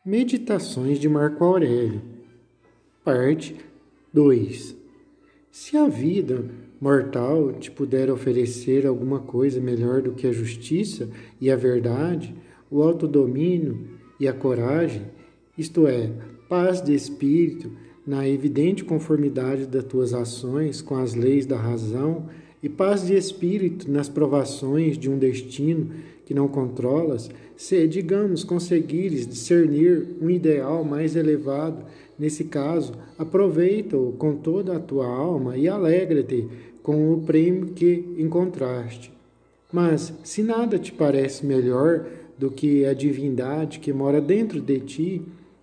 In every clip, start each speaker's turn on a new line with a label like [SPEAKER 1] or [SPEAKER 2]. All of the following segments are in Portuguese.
[SPEAKER 1] Meditações de Marco Aurélio, parte 2. Se a vida mortal te puder oferecer alguma coisa melhor do que a justiça e a verdade, o autodomínio e a coragem, isto é, paz de espírito, na evidente conformidade das tuas ações com as leis da razão, e paz de espírito nas provações de um destino que não controlas, se, digamos, conseguires discernir um ideal mais elevado, nesse caso, aproveita-o com toda a tua alma e alegra-te com o prêmio que encontraste. Mas, se nada te parece melhor do que a divindade que mora dentro de ti,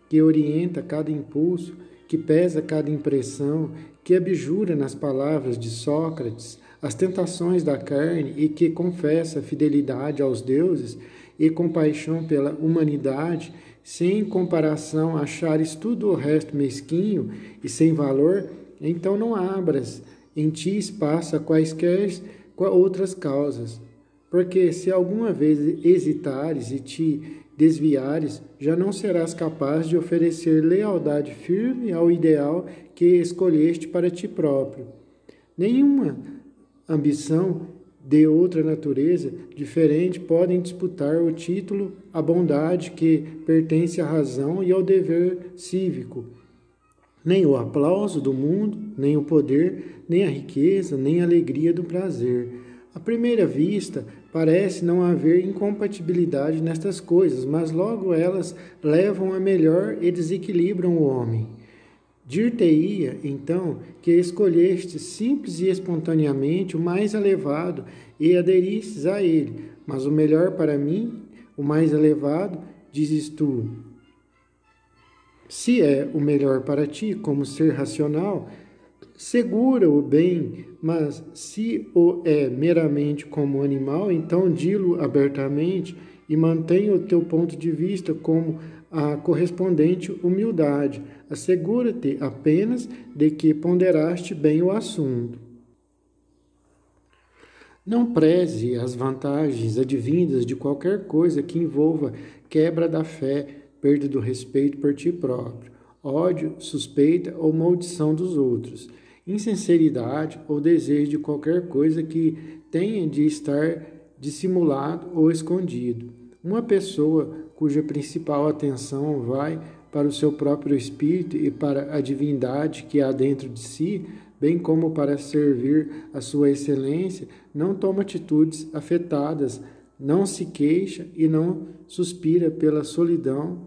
[SPEAKER 1] que orienta cada impulso, que pesa cada impressão, que abjura nas palavras de Sócrates as tentações da carne e que confessa fidelidade aos deuses e compaixão pela humanidade, sem comparação achares tudo o resto mesquinho e sem valor, então não abras em ti espaço a quaisquer outras causas. Porque se alguma vez hesitares e te desviares, já não serás capaz de oferecer lealdade firme ao ideal que escolheste para ti próprio. Nenhuma ambição de outra natureza diferente podem disputar o título, a bondade que pertence à razão e ao dever cívico. Nem o aplauso do mundo, nem o poder, nem a riqueza, nem a alegria do prazer. À primeira vista, parece não haver incompatibilidade nestas coisas, mas logo elas levam a melhor e desequilibram o homem. Dir-te-ia, então, que escolheste simples e espontaneamente o mais elevado e aderistes a ele, mas o melhor para mim, o mais elevado, dizes tu. Se é o melhor para ti como ser racional, segura-o bem, mas se o é meramente como animal, então dilo abertamente e mantenha o teu ponto de vista como a correspondente humildade. Assegura-te apenas de que ponderaste bem o assunto. Não preze as vantagens advindas de qualquer coisa que envolva quebra da fé, perda do respeito por ti próprio, ódio, suspeita ou maldição dos outros, insinceridade ou desejo de qualquer coisa que tenha de estar dissimulado ou escondido. Uma pessoa cuja principal atenção vai para o seu próprio espírito e para a divindade que há dentro de si, bem como para servir a sua excelência, não toma atitudes afetadas, não se queixa e não suspira pela solidão,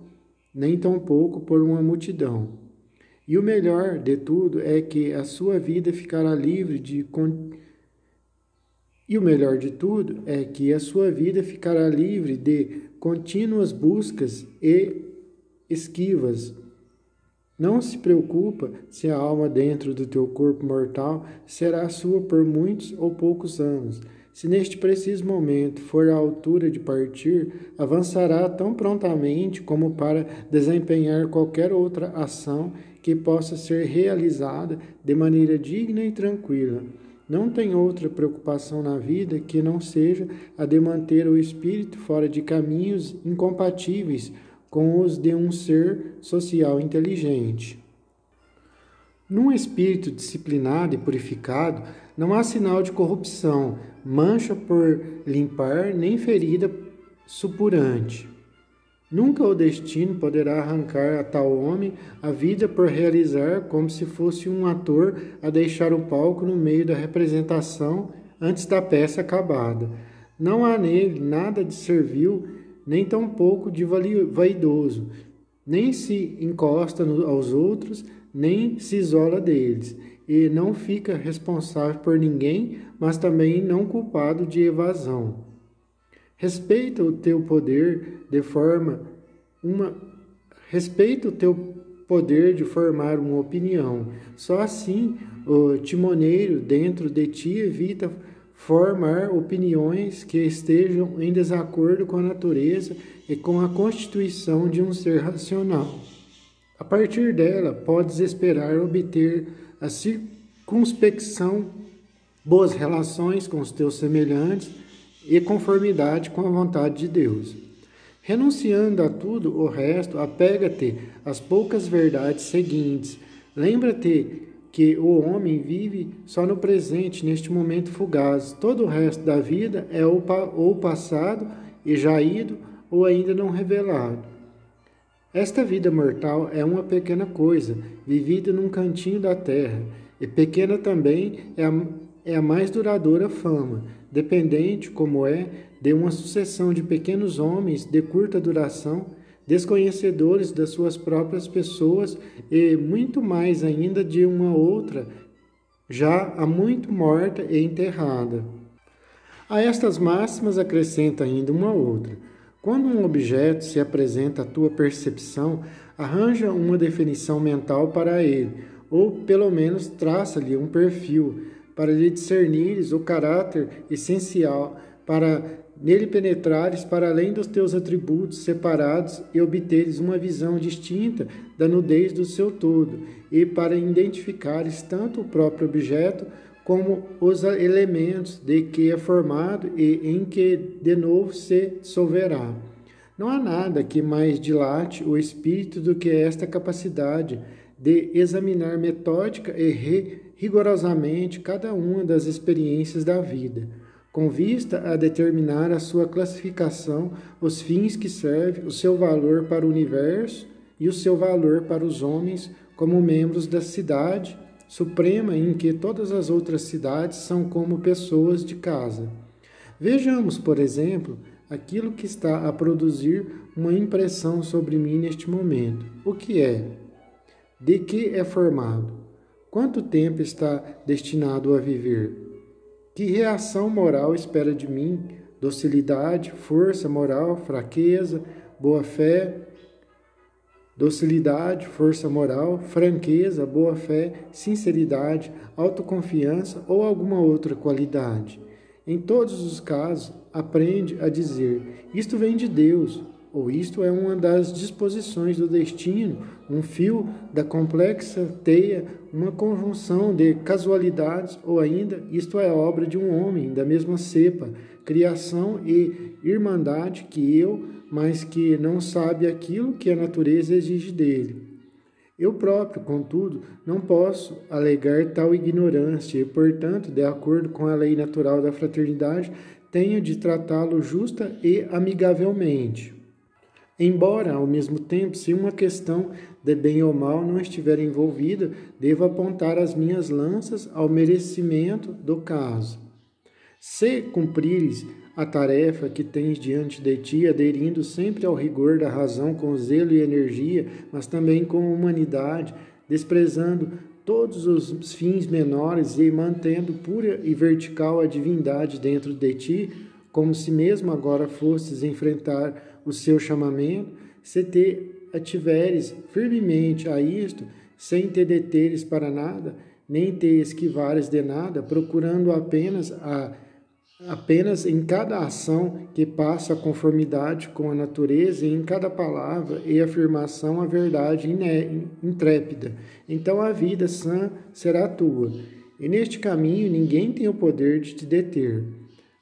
[SPEAKER 1] nem tampouco por uma multidão. E o melhor de tudo é que a sua vida ficará livre de contínuas buscas e esquivas. Não se preocupa se a alma dentro do teu corpo mortal será sua por muitos ou poucos anos. Se neste preciso momento for à altura de partir, avançará tão prontamente como para desempenhar qualquer outra ação que possa ser realizada de maneira digna e tranquila. Não tem outra preocupação na vida que não seja a de manter o espírito fora de caminhos incompatíveis com os de um ser social inteligente. Num espírito disciplinado e purificado, não há sinal de corrupção, mancha por limpar, nem ferida supurante. Nunca o destino poderá arrancar a tal homem a vida por realizar como se fosse um ator a deixar o palco no meio da representação antes da peça acabada. Não há nele nada de servil, nem tampouco de vaidoso, nem se encosta aos outros, nem se isola deles, e não fica responsável por ninguém, mas também não culpado de evasão. Respeita o teu poder de formar uma opinião. Só assim o timoneiro dentro de ti evita formar opiniões que estejam em desacordo com a natureza e com a constituição de um ser racional. A partir dela, podes esperar obter a circunspecção, boas relações com os teus semelhantes e conformidade com a vontade de Deus. Renunciando a tudo o resto, apega-te às poucas verdades seguintes. Lembra-te que o homem vive só no presente, neste momento fugaz. Todo o resto da vida é ou passado e já ido, ou ainda não revelado. Esta vida mortal é uma pequena coisa, vivida num cantinho da terra, e pequena também é a mais duradoura fama, dependente, como é, de uma sucessão de pequenos homens de curta duração, desconhecedores das suas próprias pessoas e muito mais ainda de uma outra, já há muito morta e enterrada. A estas máximas acrescenta ainda uma outra. Quando um objeto se apresenta à tua percepção, arranja uma definição mental para ele, ou pelo menos traça-lhe um perfil, para lhe discernires o caráter essencial, para nele penetrares para além dos teus atributos separados e obteres uma visão distinta da nudez do seu todo, e para identificares tanto o próprio objeto como os elementos de que é formado e em que de novo se dissolverá. Não há nada que mais dilate o espírito do que esta capacidade de examinar metódica e rigorosamente cada uma das experiências da vida, com vista a determinar a sua classificação, os fins que serve, o seu valor para o universo e o seu valor para os homens como membros da cidade suprema em que todas as outras cidades são como pessoas de casa. Vejamos, por exemplo, aquilo que está a produzir uma impressão sobre mim neste momento. O que é? De que é formado? Quanto tempo está destinado a viver? Que reação moral espera de mim? Docilidade, força moral, fraqueza, boa-fé, docilidade, força moral, franqueza, boa-fé, sinceridade, autoconfiança ou alguma outra qualidade. Em todos os casos, aprende a dizer: isto vem de Deus, ou isto é uma das disposições do destino, um fio da complexa teia, uma conjunção de casualidades, ou ainda, isto é obra de um homem da mesma cepa, criação e irmandade que eu, mas que não sabe aquilo que a natureza exige dele. Eu próprio, contudo, não posso alegar tal ignorância e, portanto, de acordo com a lei natural da fraternidade, tenho de tratá-lo justa e amigavelmente. Embora, ao mesmo tempo, se uma questão de bem ou mal não estiver envolvida, devo apontar as minhas lanças ao merecimento do caso. Se cumprires a tarefa que tens diante de ti, aderindo sempre ao rigor da razão com zelo e energia, mas também com humanidade, desprezando todos os fins menores e mantendo pura e vertical a divindade dentro de ti, como se mesmo agora fosses enfrentar o seu chamamento, se te ativeres firmemente a isto, sem te deteres para nada, nem te esquivares de nada, procurando apenas em cada ação que passa a conformidade com a natureza e em cada palavra e afirmação a verdade intrépida. Então a vida sã será tua, e neste caminho ninguém tem o poder de te deter.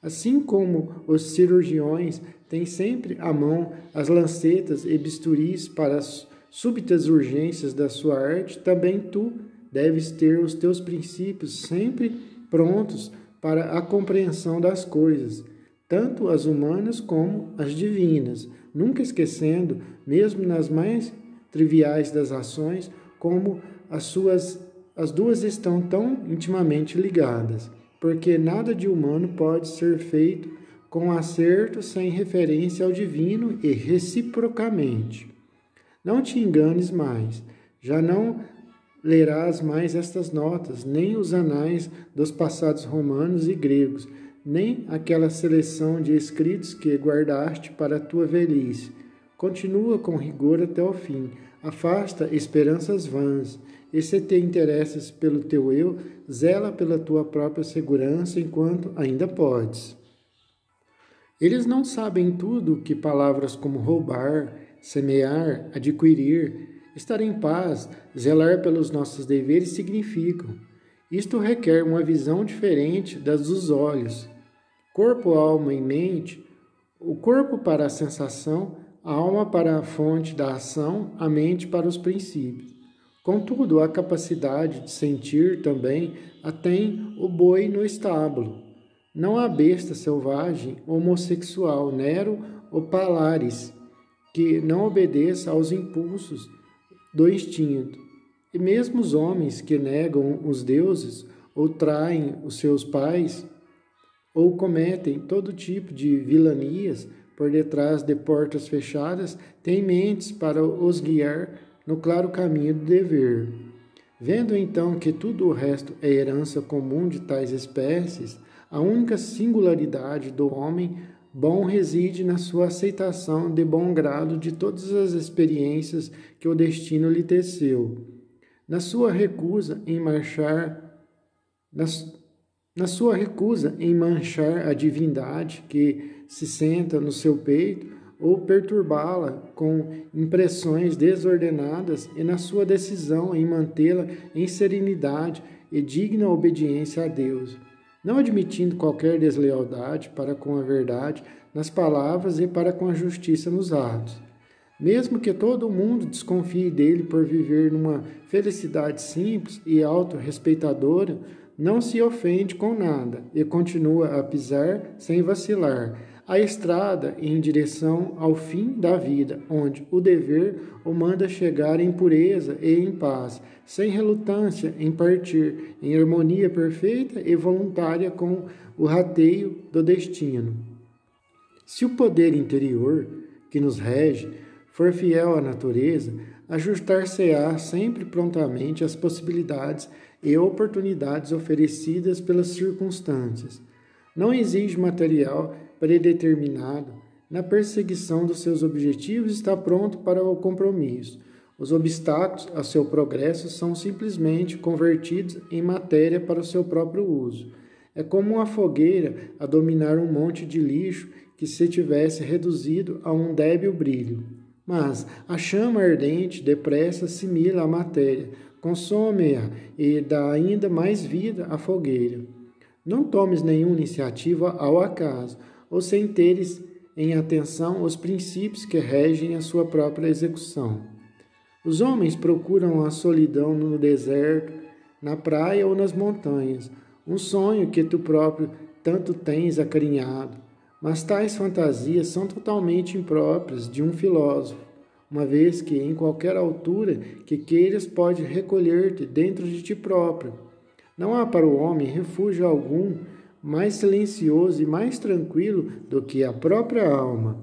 [SPEAKER 1] Assim como os cirurgiões têm sempre à mão as lancetas e bisturis para as súbitas urgências da sua arte, também tu deves ter os teus princípios sempre prontos para a compreensão das coisas, tanto as humanas como as divinas, nunca esquecendo, mesmo nas mais triviais das ações, como as duas estão tão intimamente ligadas, porque nada de humano pode ser feito com acerto sem referência ao divino e reciprocamente. Não te enganes mais, já não lerás mais estas notas, nem os anais dos passados romanos e gregos, nem aquela seleção de escritos que guardaste para a tua velhice. Continua com rigor até o fim, afasta esperanças vãs, e se te interessas pelo teu eu, zela pela tua própria segurança enquanto ainda podes. Eles não sabem tudo que palavras como roubar, semear, adquirir, estar em paz, zelar pelos nossos deveres significam. Isto requer uma visão diferente das dos olhos. Corpo, alma e mente, o corpo para a sensação, a alma para a fonte da ação, a mente para os princípios. Contudo, a capacidade de sentir também a tem o boi no estábulo. Não a besta selvagem, homossexual, Nero ou Palares, que não obedeça aos impulsos do instinto. E mesmo os homens que negam os deuses, ou traem os seus pais, ou cometem todo tipo de vilanias por detrás de portas fechadas, têm mentes para os guiar no claro caminho do dever. Vendo então que tudo o resto é herança comum de tais espécies, a única singularidade do homem bom reside na sua aceitação de bom grado de todas as experiências que o destino lhe teceu, na sua recusa em manchar a divindade que se senta no seu peito ou perturbá-la com impressões desordenadas e na sua decisão em mantê-la em serenidade e digna obediência a Deus, não admitindo qualquer deslealdade para com a verdade nas palavras e para com a justiça nos atos. Mesmo que todo mundo desconfie dele por viver numa felicidade simples e autorrespeitadora, não se ofende com nada e continua a pisar sem vacilar a estrada em direção ao fim da vida, onde o dever o manda chegar em pureza e em paz, sem relutância em partir, em harmonia perfeita e voluntária com o rateio do destino. Se o poder interior que nos rege for fiel à natureza, ajustar-se-á sempre prontamente às possibilidades e oportunidades oferecidas pelas circunstâncias. Não exige material predeterminado. Na perseguição dos seus objetivos está pronto para o compromisso. Os obstáculos a seu progresso são simplesmente convertidos em matéria para o seu próprio uso. É como uma fogueira a dominar um monte de lixo que se tivesse reduzido a um débil brilho. Mas a chama ardente depressa assimila a matéria, consome-a e dá ainda mais vida à fogueira. Não tomes nenhuma iniciativa ao acaso, ou sem teres em atenção os princípios que regem a sua própria execução. Os homens procuram a solidão no deserto, na praia ou nas montanhas, um sonho que tu próprio tanto tens acarinhado. Mas tais fantasias são totalmente impróprias de um filósofo, uma vez que em qualquer altura que queiras pode recolher-te dentro de ti próprio. Não há para o homem refúgio algum mais silencioso e mais tranquilo do que a própria alma,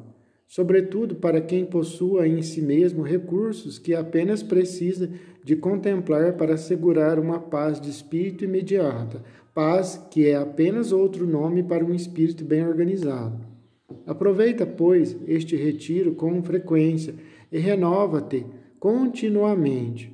[SPEAKER 1] sobretudo para quem possua em si mesmo recursos que apenas precisa de contemplar para assegurar uma paz de espírito imediata, paz que é apenas outro nome para um espírito bem organizado. Aproveita, pois, este retiro com frequência e renova-te continuamente.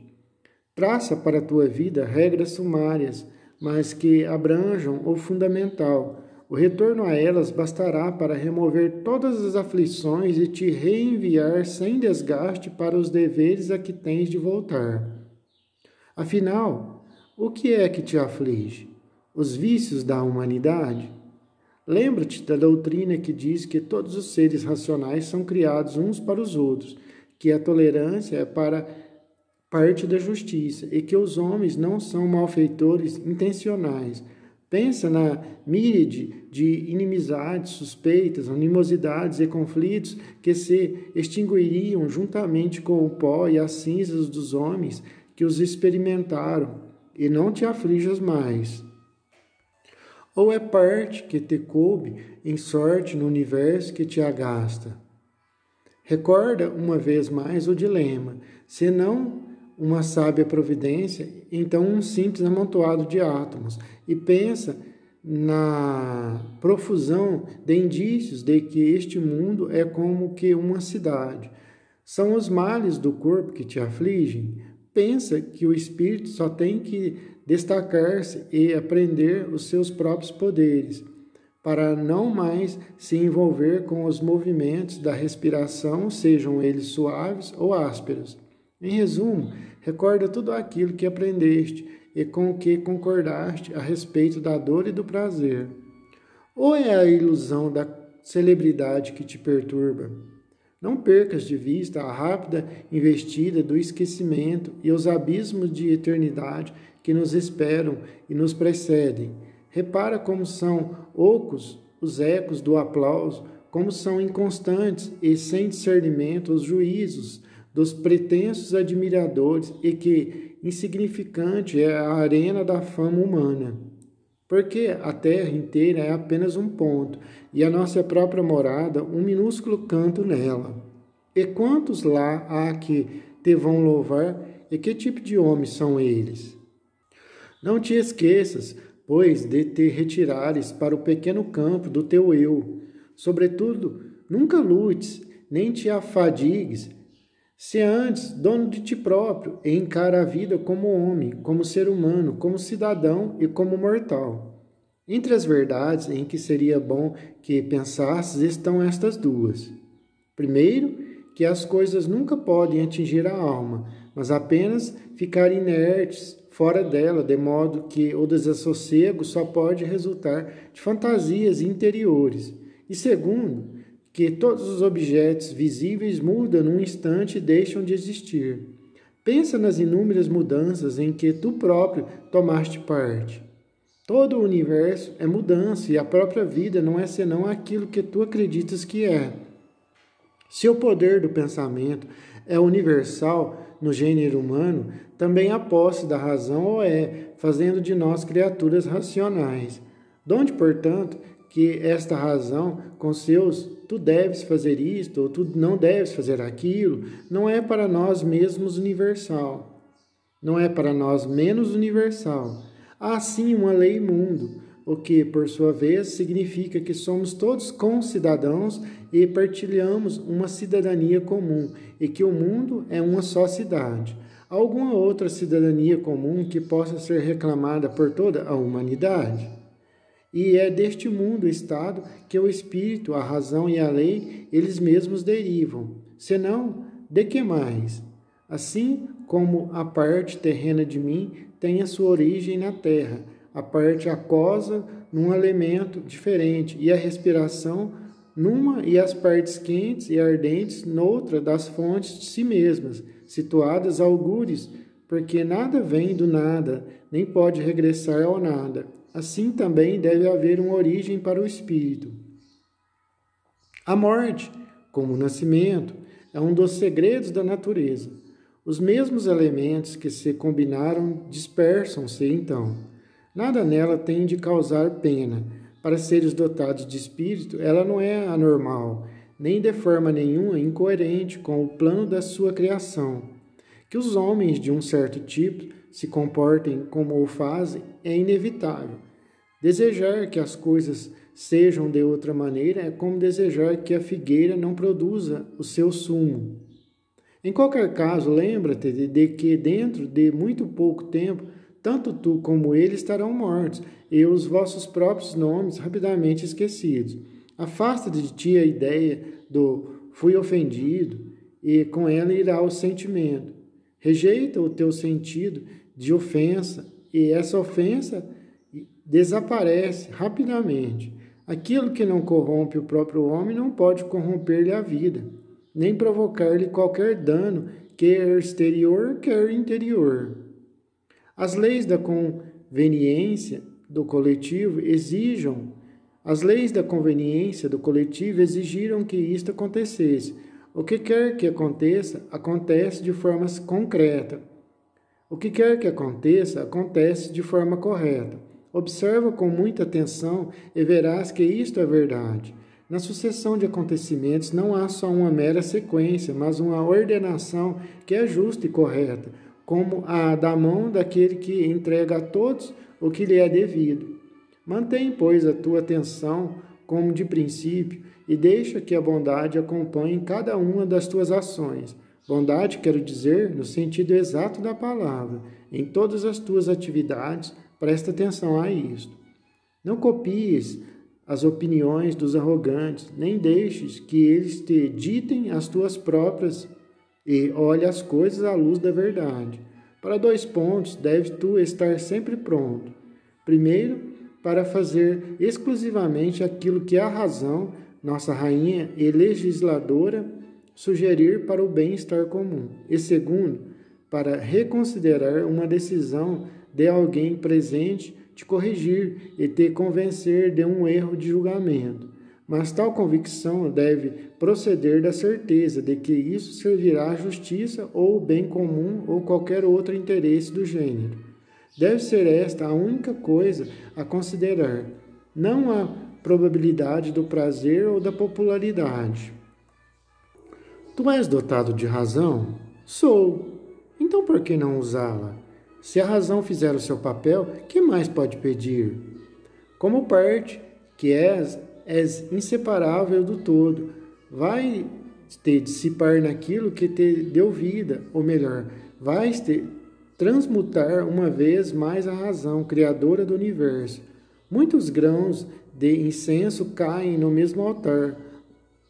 [SPEAKER 1] Traça para a tua vida regras sumárias, mas que abranjam o fundamental. O retorno a elas bastará para remover todas as aflições e te reenviar sem desgaste para os deveres a que tens de voltar. Afinal, o que é que te aflige? Os vícios da humanidade? Lembra-te da doutrina que diz que todos os seres racionais são criados uns para os outros, que a tolerância é para parte da justiça e que os homens não são malfeitores intencionais. Pensa na míríade de inimizades, suspeitas, animosidades e conflitos que se extinguiriam juntamente com o pó e as cinzas dos homens que os experimentaram, e não te aflijas mais. Ou é parte que te coube em sorte no universo que te agasta? Recorda uma vez mais o dilema, se não uma sábia providência, então um simples amontoado de átomos, e pensa na profusão de indícios de que este mundo é como que uma cidade. São os males do corpo que te afligem? Pensa que o espírito só tem que destacar-se e aprender os seus próprios poderes, para não mais se envolver com os movimentos da respiração, sejam eles suaves ou ásperos. Em resumo, recorda tudo aquilo que aprendeste e com o que concordaste a respeito da dor e do prazer. Ou é a ilusão da celebridade que te perturba? Não percas de vista a rápida investida do esquecimento e os abismos de eternidade que nos esperam e nos precedem. Repara como são ocos os ecos do aplauso, como são inconstantes e sem discernimento os juízos dos pretensos admiradores e que insignificante é a arena da fama humana. Porque a terra inteira é apenas um ponto, e a nossa própria morada um minúsculo canto nela. E quantos lá há que te vão louvar, e que tipo de homens são eles? Não te esqueças, pois, de te retirares para o pequeno campo do teu eu. Sobretudo, nunca lutes, nem te afadigues, se antes dono de ti próprio, e encara a vida como homem, como ser humano, como cidadão e como mortal. Entre as verdades em que seria bom que pensasses estão estas duas. Primeiro, que as coisas nunca podem atingir a alma, mas apenas ficar inertes fora dela, de modo que o desassossego só pode resultar de fantasias interiores. E segundo, que todos os objetos visíveis mudam num instante e deixam de existir. Pensa nas inúmeras mudanças em que tu próprio tomaste parte. Todo o universo é mudança e a própria vida não é senão aquilo que tu acreditas que é. Se o poder do pensamento é universal no gênero humano, também a posse da razão o é, fazendo de nós criaturas racionais. Donde, portanto, que esta razão, com seus tu deves fazer isto ou tu não deves fazer aquilo, não é para nós mesmos universal. Não é para nós menos universal. Há sim uma lei imundo, o que, por sua vez, significa que somos todos concidadãos e partilhamos uma cidadania comum, e que o mundo é uma só cidade. Há alguma outra cidadania comum que possa ser reclamada por toda a humanidade? E é deste mundo o estado que o espírito, a razão e a lei, eles mesmos derivam. Senão, de que mais? Assim como a parte terrena de mim tem a sua origem na terra, a parte aquosa num elemento diferente, e a respiração numa e as partes quentes e ardentes noutra das fontes de si mesmas, situadas algures, porque nada vem do nada, nem pode regressar ao nada. Assim também deve haver uma origem para o espírito. A morte, como o nascimento, é um dos segredos da natureza. Os mesmos elementos que se combinaram dispersam-se então. Nada nela tem de causar pena. Para seres dotados de espírito, ela não é anormal, nem de forma nenhuma incoerente com o plano da sua criação. Que os homens de um certo tipo se comportem como o fazem é inevitável. Desejar que as coisas sejam de outra maneira é como desejar que a figueira não produza o seu sumo. Em qualquer caso, lembra-te de que dentro de muito pouco tempo, tanto tu como ele estarão mortos, e os vossos próprios nomes rapidamente esquecidos. Afasta de ti a ideia do fui ofendido, e com ela irá o sentimento. Rejeita o teu sentido de ofensa, e essa ofensa desaparece rapidamente. Aquilo que não corrompe o próprio homem não pode corromper-lhe a vida, nem provocar-lhe qualquer dano, quer exterior, quer interior. As leis da conveniência do coletivo exigiram que isto acontecesse. O que quer que aconteça, acontece de forma concreta. O que quer que aconteça, acontece de forma correta. Observa com muita atenção e verás que isto é verdade. Na sucessão de acontecimentos não há só uma mera sequência, mas uma ordenação que é justa e correta, como a da mão daquele que entrega a todos o que lhe é devido. Mantém, pois, a tua atenção como de princípio e deixa que a bondade acompanhe cada uma das tuas ações. Bondade, quero dizer, no sentido exato da palavra. Em todas as tuas atividades, presta atenção a isto. Não copies as opiniões dos arrogantes, nem deixes que eles te ditem as tuas próprias e olhe as coisas à luz da verdade. Para 2 pontos, deves tu estar sempre pronto. Primeiro, para fazer exclusivamente aquilo que a razão, nossa rainha e legisladora, sugerir para o bem-estar comum. E segundo, para reconsiderar uma decisão de alguém presente, te corrigir e te convencer de um erro de julgamento. Mas tal convicção deve proceder da certeza de que isso servirá à justiça ou o bem comum ou qualquer outro interesse do gênero. Deve ser esta a única coisa a considerar, não a probabilidade do prazer ou da popularidade. Tu és dotado de razão? Sou. Então por que não usá-la? Se a razão fizer o seu papel, que mais pode pedir? Como parte que és inseparável do todo. Vai te dissipar naquilo que te deu vida, ou melhor, vais te transmutar uma vez mais a razão criadora do universo. Muitos grãos de incenso caem no mesmo altar,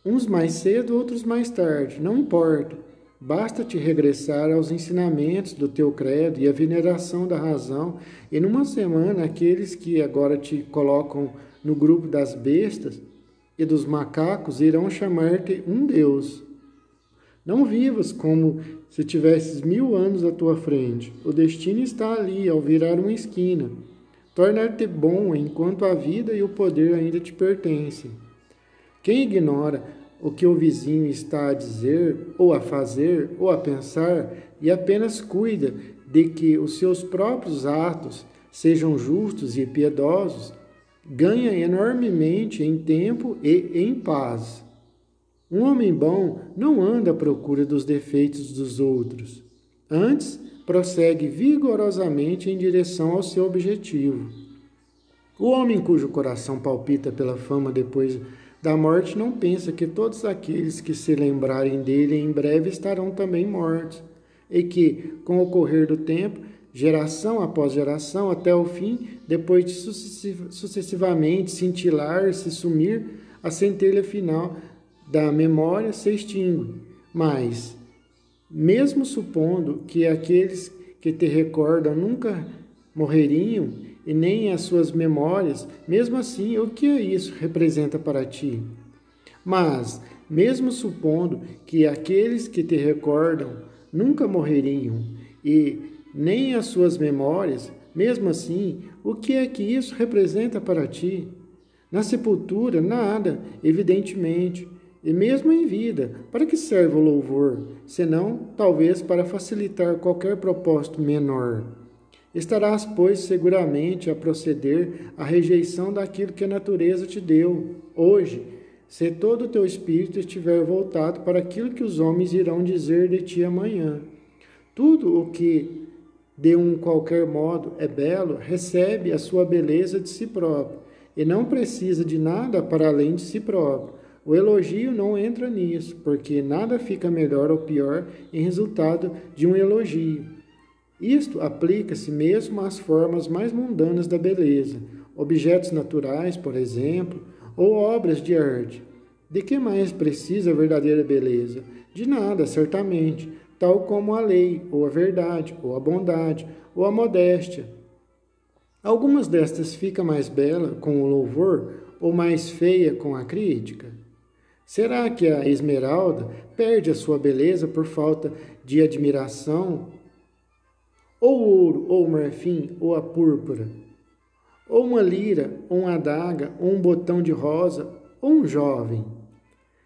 [SPEAKER 1] uns mais cedo, outros mais tarde, não importa. Basta-te regressar aos ensinamentos do teu credo e à veneração da razão, e numa semana aqueles que agora te colocam no grupo das bestas e dos macacos irão chamar-te um Deus. Não vivas como se tivesses 1000 anos à tua frente. O destino está ali, ao virar uma esquina. Torna-te bom enquanto a vida e o poder ainda te pertencem. Quem ignora o que o vizinho está a dizer, ou a fazer, ou a pensar, e apenas cuida de que os seus próprios atos sejam justos e piedosos, ganha enormemente em tempo e em paz. Um homem bom não anda à procura dos defeitos dos outros. Antes, prossegue vigorosamente em direção ao seu objetivo. O homem cujo coração palpita pela fama depois da morte não pensa que todos aqueles que se lembrarem dele em breve estarão também mortos, e que, com o correr do tempo, geração após geração, até o fim, depois de sucessivamente cintilar, se sumir, a centelha final da memória se extingue. Mas, mesmo supondo que aqueles que te recordam nunca morreriam, e nem as suas memórias, mesmo assim, o que isso representa para ti? Mas, mesmo supondo que aqueles que te recordam nunca morreriam, e nem as suas memórias, mesmo assim, o que é que isso representa para ti? Na sepultura, nada, evidentemente, e mesmo em vida, para que serve o louvor, senão, talvez, para facilitar qualquer propósito menor? Estarás, pois, seguramente a proceder à rejeição daquilo que a natureza te deu. Hoje, se todo o teu espírito estiver voltado para aquilo que os homens irão dizer de ti amanhã. Tudo o que, de um qualquer modo, é belo, recebe a sua beleza de si próprio, e não precisa de nada para além de si próprio. O elogio não entra nisso, porque nada fica melhor ou pior em resultado de um elogio. Isto aplica-se mesmo às formas mais mundanas da beleza, objetos naturais, por exemplo, ou obras de arte. De que mais precisa a verdadeira beleza? De nada, certamente, tal como a lei, ou a verdade, ou a bondade, ou a modéstia. Algumas destas ficam mais belas com o louvor, ou mais feia com a crítica? Será que a esmeralda perde a sua beleza por falta de admiração? Ou o ouro, ou o marfim, ou a púrpura? Ou uma lira, ou uma adaga, ou um botão de rosa, ou um jovem?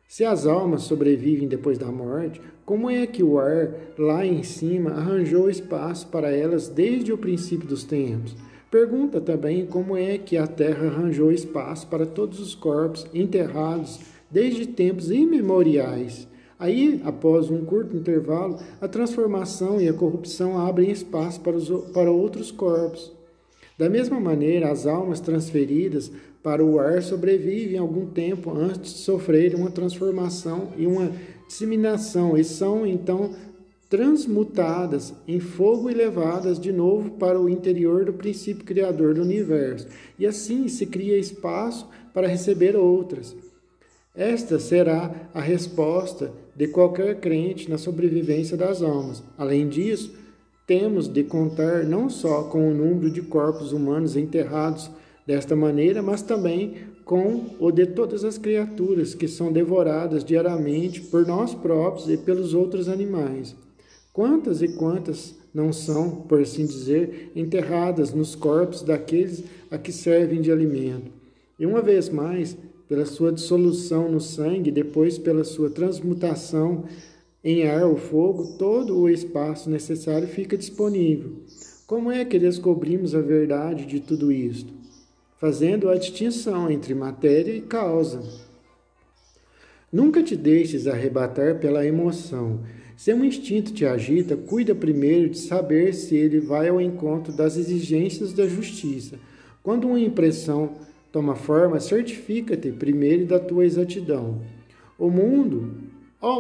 [SPEAKER 1] Se as almas sobrevivem depois da morte, como é que o ar, lá em cima, arranjou espaço para elas desde o princípio dos tempos? Pergunta também como é que a terra arranjou espaço para todos os corpos enterrados desde tempos imemoriais. Aí, após um curto intervalo, a transformação e a corrupção abrem espaço para outros corpos. Da mesma maneira, as almas transferidas para o ar sobrevivem algum tempo antes de sofrerem uma transformação e uma disseminação, e são, então, transmutadas em fogo e levadas de novo para o interior do princípio criador do universo. E assim se cria espaço para receber outras. Esta será a resposta de qualquer crente na sobrevivência das almas. Além disso, temos de contar não só com o número de corpos humanos enterrados desta maneira, mas também com o de todas as criaturas que são devoradas diariamente por nós próprios e pelos outros animais. Quantas e quantas não são, por assim dizer, enterradas nos corpos daqueles a que servem de alimento. E uma vez mais, pela sua dissolução no sangue, depois pela sua transmutação em ar ou fogo, todo o espaço necessário fica disponível. Como é que descobrimos a verdade de tudo isto? Fazendo a distinção entre matéria e causa. Nunca te deixes arrebatar pela emoção. Se um instinto te agita, cuida primeiro de saber se ele vai ao encontro das exigências da justiça. Quando uma impressão toma forma, certifica-te primeiro da tua exatidão. Ó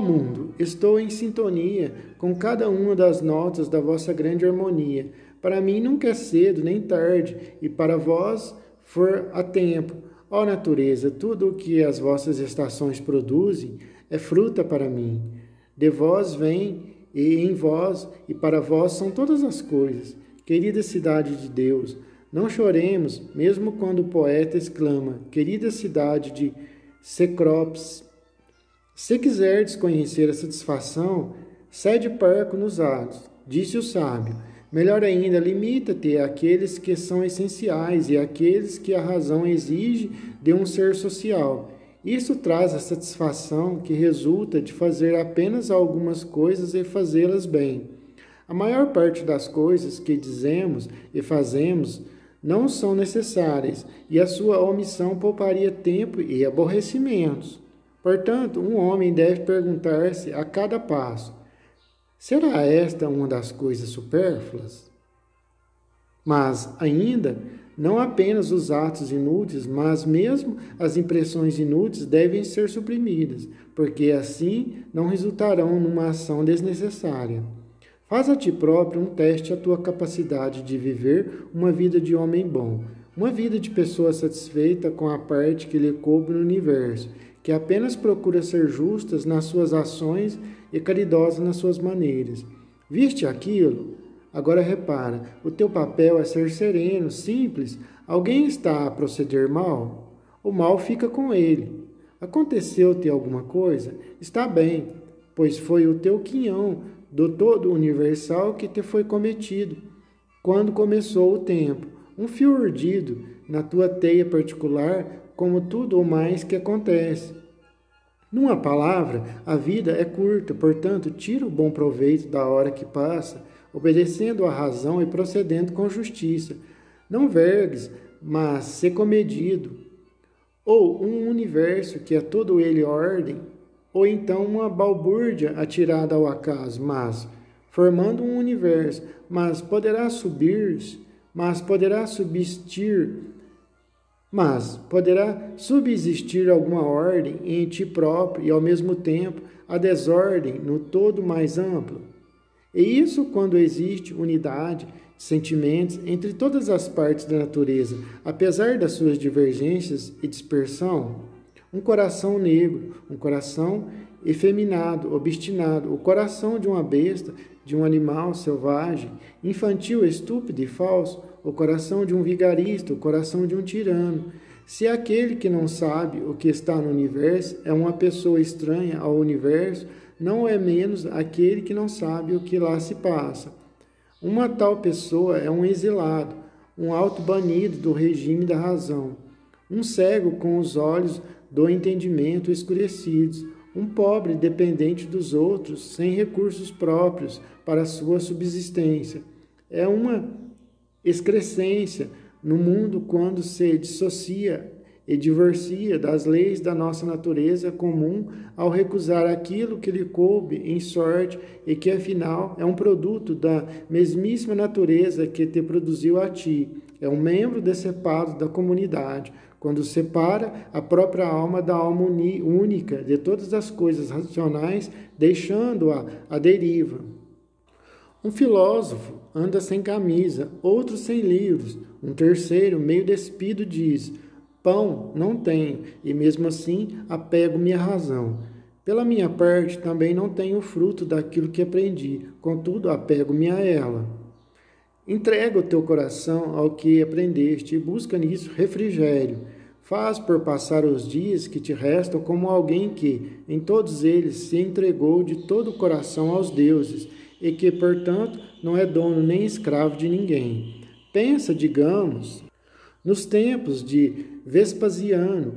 [SPEAKER 1] mundo, estou em sintonia com cada uma das notas da vossa grande harmonia. Para mim nunca é cedo nem tarde, e para vós for a tempo. Ó natureza, tudo o que as vossas estações produzem é fruta para mim. De vós vem, e em vós, e para vós são todas as coisas. Querida cidade de Deus, não choremos, mesmo quando o poeta exclama, querida cidade de Cecrópis. Se quiserdes conhecer a satisfação, cede parco nos atos, disse o sábio. Melhor ainda, limita-te àqueles que são essenciais e àqueles que a razão exige de um ser social. Isso traz a satisfação que resulta de fazer apenas algumas coisas e fazê-las bem. A maior parte das coisas que dizemos e fazemos não são necessárias, e a sua omissão pouparia tempo e aborrecimentos. Portanto, um homem deve perguntar-se a cada passo: será esta uma das coisas supérfluas? Mas, ainda, não apenas os atos inúteis, mas mesmo as impressões inúteis devem ser suprimidas, porque assim não resultarão numa ação desnecessária. Faz a ti próprio um teste à tua capacidade de viver uma vida de homem bom, uma vida de pessoa satisfeita com a parte que lhe coube no universo, que apenas procura ser justas nas suas ações e caridosa nas suas maneiras. Viste aquilo? Agora repara, o teu papel é ser sereno, simples. Alguém está a proceder mal? O mal fica com ele. Aconteceu-te alguma coisa? Está bem, pois foi o teu quinhão do todo universal que te foi cometido, quando começou o tempo. Um fio urdido na tua teia particular, como tudo o mais que acontece. Numa palavra, a vida é curta, portanto, tira o bom proveito da hora que passa, obedecendo à razão e procedendo com justiça. Não vergues, mas se comedido. Ou um universo que é todo ele ordem, ou então uma balbúrdia atirada ao acaso, mas formando um universo, mas poderá subsistir alguma ordem em ti próprio e, ao mesmo tempo, a desordem no todo mais amplo. E isso quando existe unidade de sentimentos entre todas as partes da natureza, apesar das suas divergências e dispersão. Um coração negro, um coração efeminado, obstinado, o coração de uma besta, de um animal selvagem, infantil, estúpido e falso, o coração de um vigarista, o coração de um tirano. Se aquele que não sabe o que está no universo é uma pessoa estranha ao universo, não é menos aquele que não sabe o que lá se passa. Uma tal pessoa é um exilado, um auto-banido do regime da razão, um cego com os olhos do entendimento escurecidos, um pobre dependente dos outros, sem recursos próprios para sua subsistência. É uma excrescência no mundo quando se dissocia e divorcia das leis da nossa natureza comum ao recusar aquilo que lhe coube em sorte e que, afinal, é um produto da mesmíssima natureza que te produziu a ti. É um membro decepado da comunidade, quando separa a própria alma da alma única de todas as coisas racionais, deixando-a à deriva. Um filósofo anda sem camisa, outro sem livros, um terceiro, meio despido, diz: pão não tenho, e mesmo assim apego-me à razão. Pela minha parte, também não tenho fruto daquilo que aprendi, contudo apego-me a ela. Entrega o teu coração ao que aprendeste e busca nisso refrigério. Faz por passar os dias que te restam como alguém que, em todos eles, se entregou de todo o coração aos deuses e que, portanto, não é dono nem escravo de ninguém. Pensa, digamos, nos tempos de Vespasiano,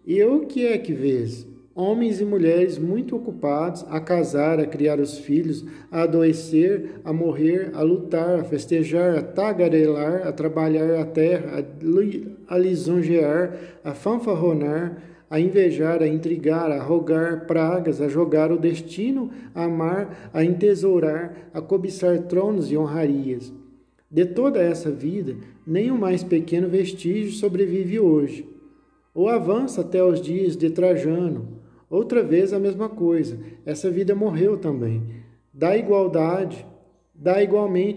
[SPEAKER 1] e o que é que vês? Homens e mulheres muito ocupados a casar, a criar os filhos, a adoecer, a morrer, a lutar, a festejar, a tagarelar, a trabalhar a terra, a lisonjear, a fanfarronar, a invejar, a intrigar, a rogar pragas, a jogar o destino, a amar, a entesourar, a cobiçar tronos e honrarias. De toda essa vida, nem o mais pequeno vestígio sobrevive hoje. Ou avança até os dias de Trajano. Outra vez a mesma coisa, essa vida morreu também. Dá igualmente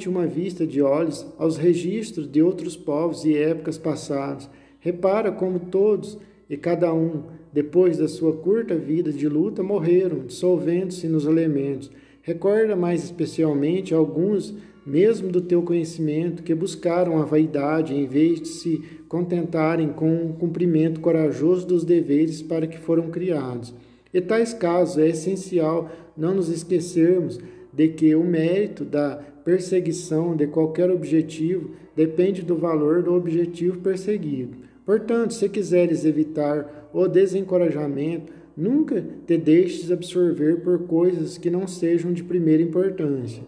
[SPEAKER 1] uma vista de olhos aos registros de outros povos e épocas passadas. Repara como todos e cada um, depois da sua curta vida de luta, morreram, dissolvendo-se nos elementos. Recorda mais especialmente alguns, mesmo do teu conhecimento, que buscaram a vaidade em vez de se contentarem com o cumprimento corajoso dos deveres para que foram criados. Em tais casos, é essencial não nos esquecermos de que o mérito da perseguição de qualquer objetivo depende do valor do objetivo perseguido. Portanto, se quiseres evitar o desencorajamento, nunca te deixes absorver por coisas que não sejam de primeira importância.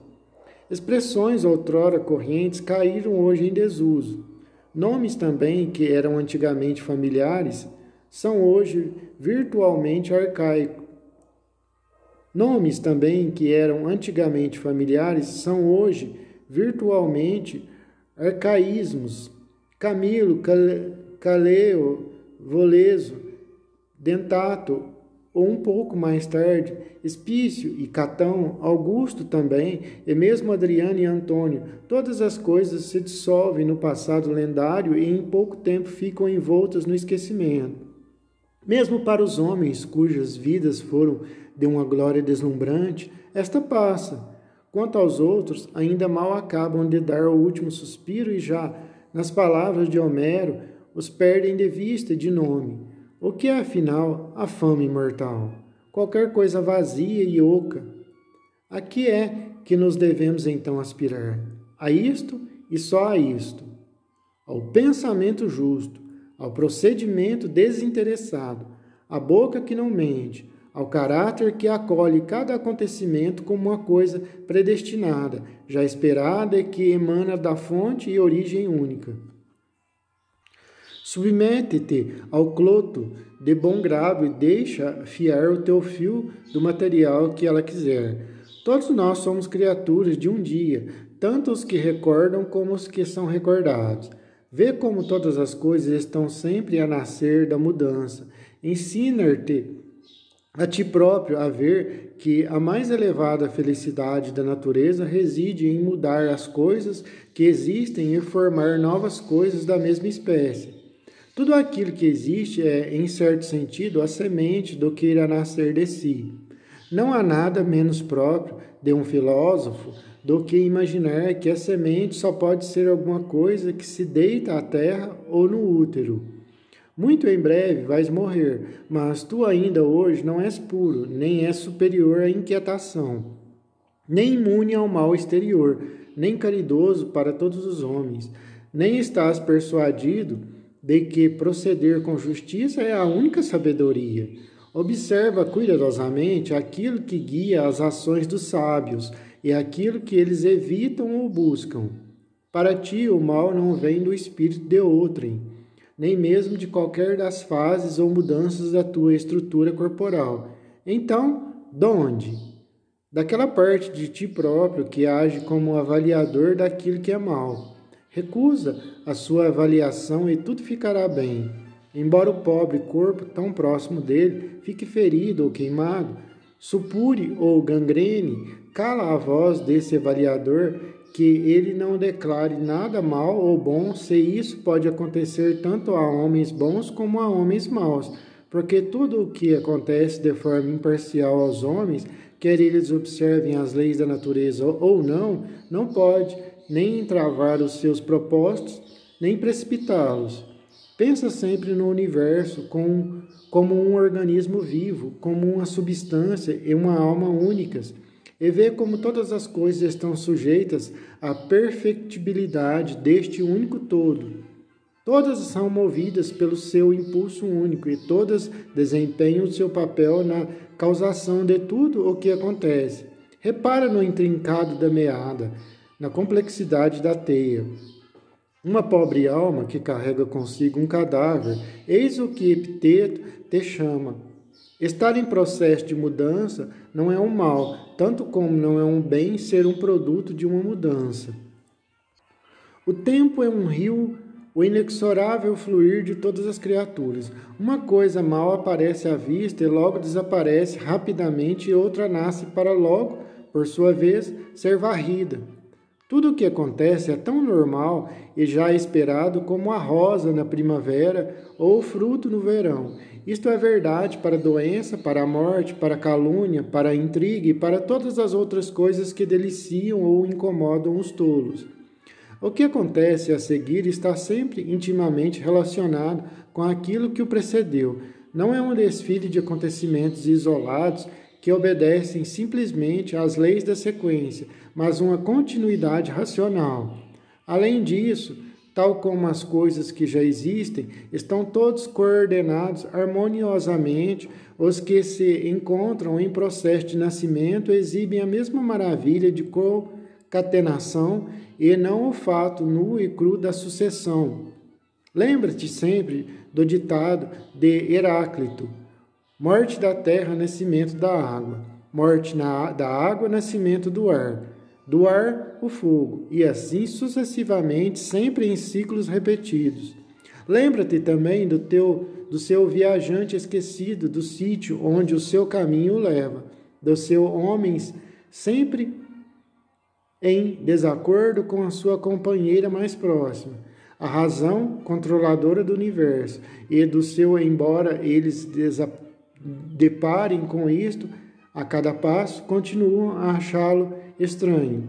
[SPEAKER 1] Expressões outrora correntes caíram hoje em desuso. Nomes também que eram antigamente familiares são hoje virtualmente arcaicos. Nomes também que eram antigamente familiares são hoje virtualmente arcaísmos. Camilo, Caleo, Voleso, Dentato, ou um pouco mais tarde, Espício e Catão, Augusto também, e mesmo Adriano e Antônio, todas as coisas se dissolvem no passado lendário e em pouco tempo ficam envoltas no esquecimento. Mesmo para os homens cujas vidas foram de uma glória deslumbrante, esta passa. Quanto aos outros, ainda mal acabam de dar o último suspiro e já, nas palavras de Homero, os perdem de vista e de nome. O que é, afinal, a fama imortal? Qualquer coisa vazia e oca. A que é que nos devemos então aspirar? A isto e só a isto. Ao pensamento justo, ao procedimento desinteressado, à boca que não mente, ao caráter que acolhe cada acontecimento como uma coisa predestinada, já esperada e que emana da fonte e origem única. Submete-te ao cloto de bom grado e deixa fiar o teu fio do material que ela quiser. Todos nós somos criaturas de um dia, tanto os que recordam como os que são recordados. Vê como todas as coisas estão sempre a nascer da mudança. Ensina-te a ti próprio a ver que a mais elevada felicidade da natureza reside em mudar as coisas que existem e formar novas coisas da mesma espécie. Tudo aquilo que existe é, em certo sentido, a semente do que irá nascer de si. Não há nada menos próprio de um filósofo do que imaginar que a semente só pode ser alguma coisa que se deita à terra ou no útero. Muito em breve vais morrer, mas tu ainda hoje não és puro, nem és superior à inquietação, nem imune ao mal exterior, nem caridoso para todos os homens, nem estás persuadido de que proceder com justiça é a única sabedoria. Observa cuidadosamente aquilo que guia as ações dos sábios e aquilo que eles evitam ou buscam. Para ti, o mal não vem do espírito de outrem, nem mesmo de qualquer das fases ou mudanças da tua estrutura corporal. Então, de onde? Daquela parte de ti próprio que age como avaliador daquilo que é mal. Recusa a sua avaliação e tudo ficará bem. Embora o pobre corpo tão próximo dele fique ferido ou queimado, supure ou gangrene, cala a voz desse avaliador que ele não declare nada mal ou bom, se isso pode acontecer tanto a homens bons como a homens maus, porque tudo o que acontece de forma imparcial aos homens, quer eles observem as leis da natureza ou não, não pode nem entravar os seus propósitos, nem precipitá-los. Pensa sempre no universo como um organismo vivo, como uma substância e uma alma únicas, e vê como todas as coisas estão sujeitas à perfectibilidade deste único todo. Todas são movidas pelo seu impulso único e todas desempenham o seu papel na causação de tudo o que acontece. Repara no intrincado da meada, na complexidade da teia. Uma pobre alma que carrega consigo um cadáver, eis o que Epiteto te chama. Estar em processo de mudança não é um mal, tanto como não é um bem ser um produto de uma mudança. O tempo é um rio, o inexorável fluir de todas as criaturas. Uma coisa mal aparece à vista e logo desaparece rapidamente e outra nasce para logo, por sua vez, ser varrida. Tudo o que acontece é tão normal e já esperado como a rosa na primavera ou o fruto no verão. Isto é verdade para a doença, para a morte, para a calúnia, para a intriga e para todas as outras coisas que deliciam ou incomodam os tolos. O que acontece a seguir está sempre intimamente relacionado com aquilo que o precedeu. Não é um desfile de acontecimentos isolados que obedecem simplesmente às leis da sequência, mas uma continuidade racional. Além disso, tal como as coisas que já existem, estão todos coordenados harmoniosamente. Os que se encontram em processo de nascimento exibem a mesma maravilha de concatenação e não o fato nu e cru da sucessão. Lembra-te sempre do ditado de Heráclito: morte da terra, nascimento da água. Morte da água, nascimento do ar. Do ar, o fogo. E assim sucessivamente, sempre em ciclos repetidos. Lembra-te também do seu viajante esquecido, do sítio onde o seu caminho o leva. Dos seus homens sempre em desacordo com a sua companheira mais próxima. A razão controladora do universo. E do seu, embora eles deparem com isto, a cada passo continuam a achá-lo estranho.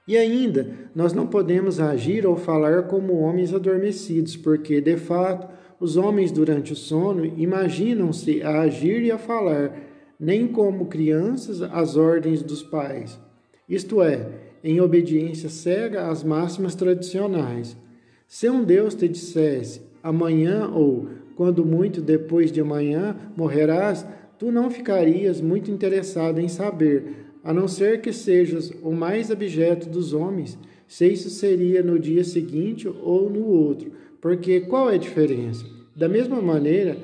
[SPEAKER 1] E ainda, nós não podemos agir ou falar como homens adormecidos, porque, de fato, os homens durante o sono imaginam-se a agir e a falar, nem como crianças às ordens dos pais. Isto é, em obediência cega às máximas tradicionais. Se um Deus te dissesse, amanhã ou, quando muito depois de amanhã, morrerás, tu não ficarias muito interessado em saber, a não ser que sejas o mais abjeto dos homens, se isso seria no dia seguinte ou no outro, porque qual é a diferença? Da mesma maneira,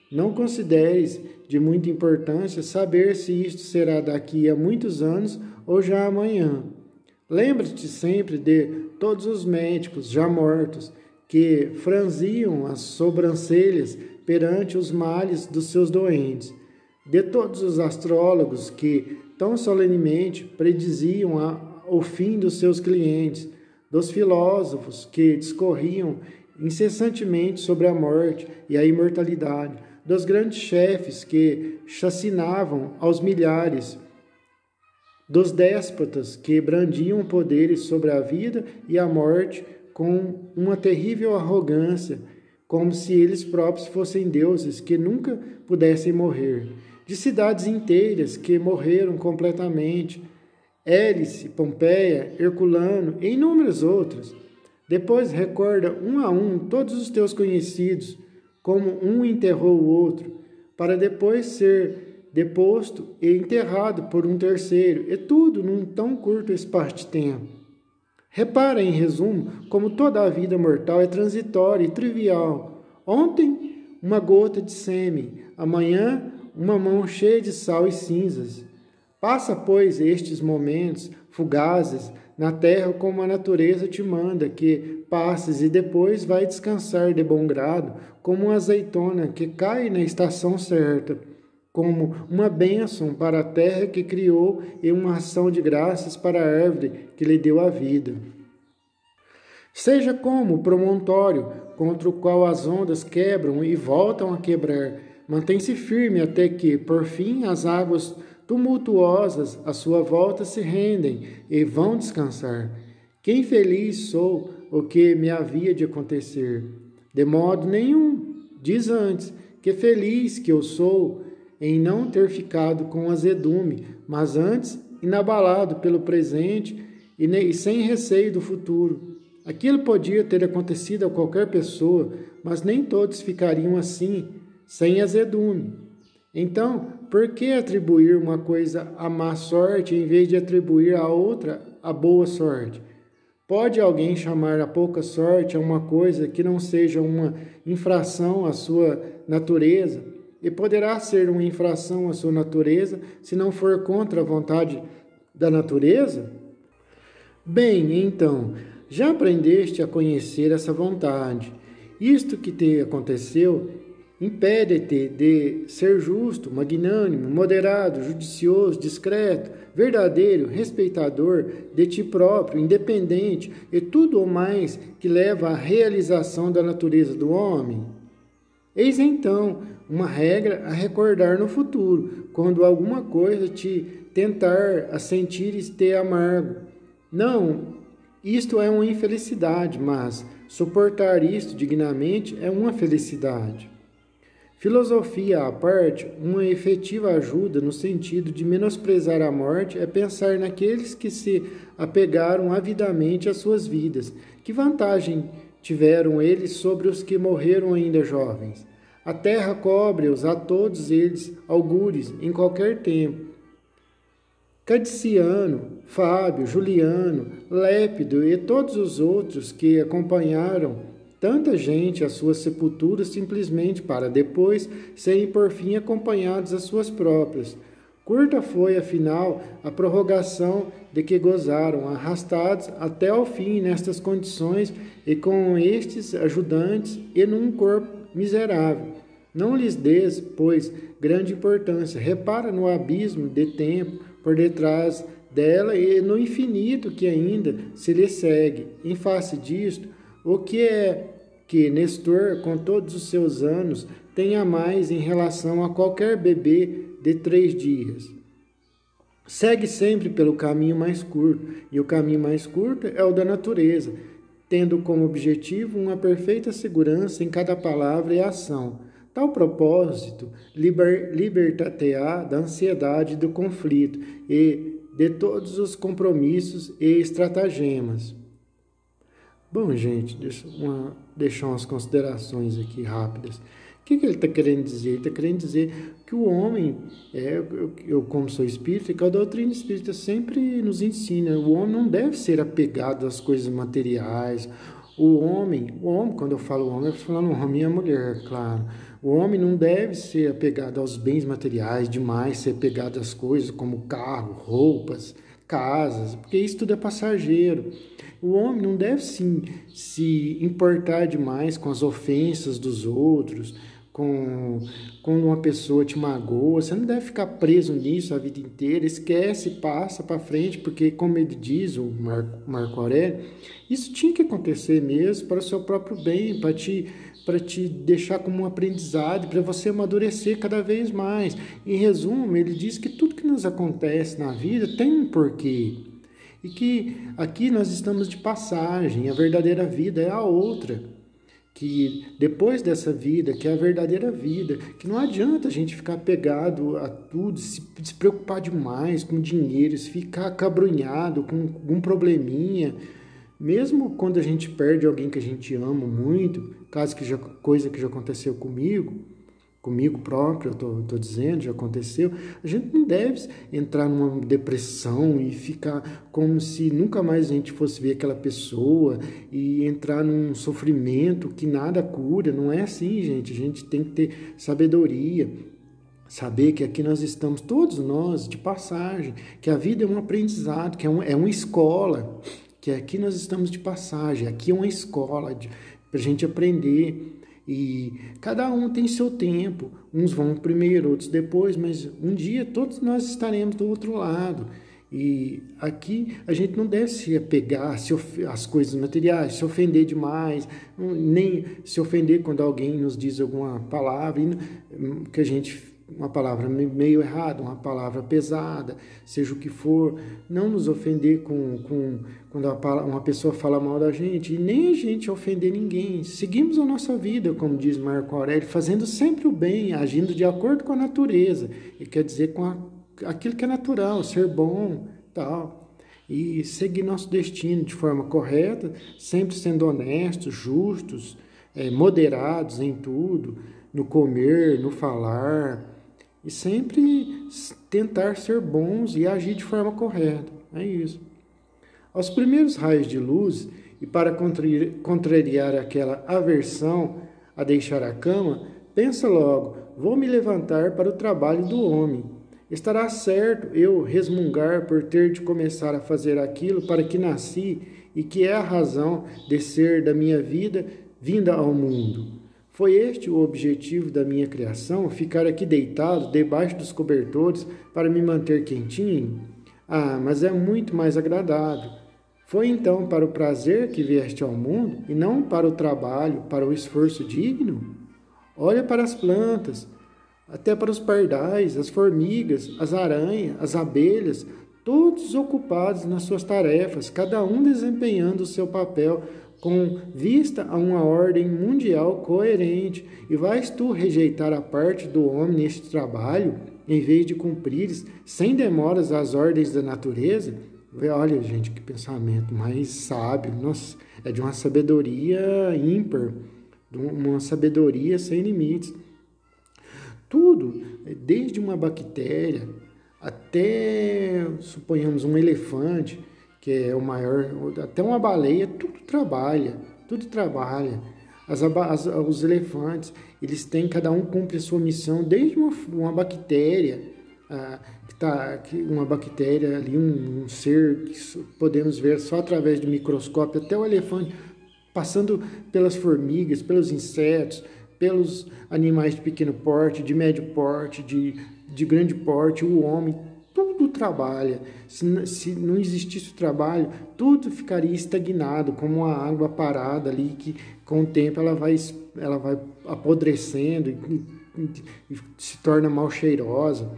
[SPEAKER 1] não consideres de muita importância saber se isto será daqui a muitos anos ou já amanhã. Lembra-te sempre de todos os médicos já mortos, que franziam as sobrancelhas perante os males dos seus doentes, de todos os astrólogos que tão solenemente prediziam o fim dos seus clientes, dos filósofos que discorriam incessantemente sobre a morte e a imortalidade, dos grandes chefes que chacinavam aos milhares, dos déspotas que brandiam poderes sobre a vida e a morte com uma terrível arrogância, como se eles próprios fossem deuses que nunca pudessem morrer, de cidades inteiras que morreram completamente, Hélice, Pompeia, Herculano e inúmeras outras. Depois recorda um a um todos os teus conhecidos, como um enterrou o outro, para depois ser deposto e enterrado por um terceiro, e tudo num tão curto espaço de tempo. Repara, em resumo, como toda a vida mortal é transitória e trivial. Ontem, uma gota de sêmen, amanhã, uma mão cheia de sal e cinzas. Passa, pois, estes momentos fugazes na terra como a natureza te manda que passes, e depois vai descansar de bom grado, como uma azeitona que cai na estação certa, como uma bênção para a terra que criou e uma ação de graças para a árvore que lhe deu a vida. Seja como o promontório contra o qual as ondas quebram e voltam a quebrar, mantém-se firme até que, por fim, as águas tumultuosas à sua volta se rendem e vão descansar. Que infeliz sou o que me havia de acontecer! De modo nenhum, diz antes, que feliz que eu sou em não ter ficado com azedume, mas antes inabalado pelo presente e sem receio do futuro. Aquilo podia ter acontecido a qualquer pessoa, mas nem todos ficariam assim, sem azedume. Então, por que atribuir uma coisa à má sorte em vez de atribuir à outra a boa sorte? Pode alguém chamar a pouca sorte a uma coisa que não seja uma infração à sua natureza? E poderá ser uma infração à sua natureza se não for contra a vontade da natureza? Bem, então, já aprendeste a conhecer essa vontade. Isto que te aconteceu impede-te de ser justo, magnânimo, moderado, judicioso, discreto, verdadeiro, respeitador de ti próprio, independente e tudo o mais que leva à realização da natureza do homem? Eis então uma regra a recordar no futuro, quando alguma coisa te tentar a sentires-te amargo. Não, isto é uma infelicidade, mas suportar isto dignamente é uma felicidade. Filosofia à parte, uma efetiva ajuda no sentido de menosprezar a morte é pensar naqueles que se apegaram avidamente às suas vidas. Que vantagem tiveram eles sobre os que morreram ainda jovens? A terra cobre-os a todos eles, algures, em qualquer tempo. Cadiciano, Fábio, Juliano, Lépido e todos os outros que acompanharam tanta gente às suas sepulturas simplesmente para depois serem por fim acompanhados às suas próprias. Curta foi, afinal, a prorrogação de que gozaram, arrastados até ao fim nestas condições e com estes ajudantes e num corpo miserável. Não lhes dês, pois, grande importância. Repara no abismo de tempo por detrás dela e no infinito que ainda se lhe segue. Em face disto, o que é que Nestor, com todos os seus anos, tenha mais em relação a qualquer bebê de 3 dias? Segue sempre pelo caminho mais curto, e o caminho mais curto é o da natureza, tendo como objetivo uma perfeita segurança em cada palavra e ação. Tal propósito libertar-te-á da ansiedade do conflito e de todos os compromissos e estratagemas. Bom, gente, deixar umas considerações aqui rápidas. O que ele está querendo dizer? Ele está querendo dizer que o homem, eu como sou espírita, que a doutrina espírita sempre nos ensina, o homem não deve ser apegado às coisas materiais. O homem, quando eu falo homem, eu estou falando homem e a mulher, claro. O homem não deve ser apegado aos bens materiais demais, ser apegado às coisas como carro, roupas, casas, porque isso tudo é passageiro. O homem não deve se importar demais com as ofensas dos outros, quando uma pessoa te magoa. Você não deve ficar preso nisso a vida inteira. Esquece, passa para frente, porque, como ele diz, o Marco Aurélio, isso tinha que acontecer mesmo para o seu próprio bem, para te deixar como um aprendizado, para você amadurecer cada vez mais. Em resumo, ele diz que tudo que nos acontece na vida tem um porquê. E que aqui nós estamos de passagem, a verdadeira vida é a outra. Que depois dessa vida, que é a verdadeira vida, que não adianta a gente ficar pegado a tudo, se preocupar demais com dinheiro, se ficar acabrunhado com algum probleminha. Mesmo quando a gente perde alguém que a gente ama muito, coisa que já aconteceu comigo próprio, eu estou dizendo, já aconteceu, a gente não deve entrar numa depressão e ficar como se nunca mais a gente fosse ver aquela pessoa e entrar num sofrimento que nada cura. Não é assim, gente. A gente tem que ter sabedoria, saber que aqui nós estamos, todos nós, de passagem, que a vida é um aprendizado, que é uma escola, que aqui nós estamos de passagem, aqui é uma escola para a gente aprender. E cada um tem seu tempo, uns vão primeiro, outros depois, mas um dia todos nós estaremos do outro lado. E aqui a gente não deve se apegar às coisas materiais, se ofender demais, nem se ofender quando alguém nos diz alguma palavra, que a gente uma palavra meio errada, uma palavra pesada, seja o que for, não nos ofender quando uma pessoa fala mal da gente, e nem a gente ofender ninguém. Seguimos a nossa vida, como diz Marco Aurélio, fazendo sempre o bem, agindo de acordo com a natureza, e quer dizer com aquilo que é natural, ser bom, tal. E seguir nosso destino de forma correta, sempre sendo honestos, justos, moderados em tudo, no comer, no falar, e sempre tentar ser bons e agir de forma correta. É isso. Aos primeiros raios de luz, e para contrariar aquela aversão a deixar a cama, pensa logo: vou me levantar para o trabalho do homem. Estará certo eu resmungar por ter de começar a fazer aquilo para que nasci e que é a razão de ser da minha vida vinda ao mundo. Foi este o objetivo da minha criação, ficar aqui deitado debaixo dos cobertores para me manter quentinho? Ah, mas é muito mais agradável. Foi então para o prazer que vieste ao mundo e não para o trabalho, para o esforço digno? Olha para as plantas, até para os pardais, as formigas, as aranhas, as abelhas, todos ocupados nas suas tarefas, cada um desempenhando o seu papel com vista a uma ordem mundial coerente. E vais tu rejeitar a parte do homem neste trabalho, em vez de cumprires sem demoras as ordens da natureza? Olha, gente, que pensamento mais sábio. Nossa, é de uma sabedoria ímpar, de uma sabedoria sem limites. Tudo, desde uma bactéria até, suponhamos, um elefante, que é o maior, até uma baleia, tudo trabalha, tudo trabalha. Os elefantes, eles têm, cada um cumpre a sua missão, desde uma bactéria, uma bactéria ali, um ser que podemos ver só através do microscópio, até o elefante, passando pelas formigas, pelos insetos, pelos animais de pequeno porte, de médio porte, de grande porte, o homem, tudo trabalha. Se não existisse o trabalho, tudo ficaria estagnado, como uma água parada ali, que com o tempo ela vai apodrecendo e se torna mal cheirosa.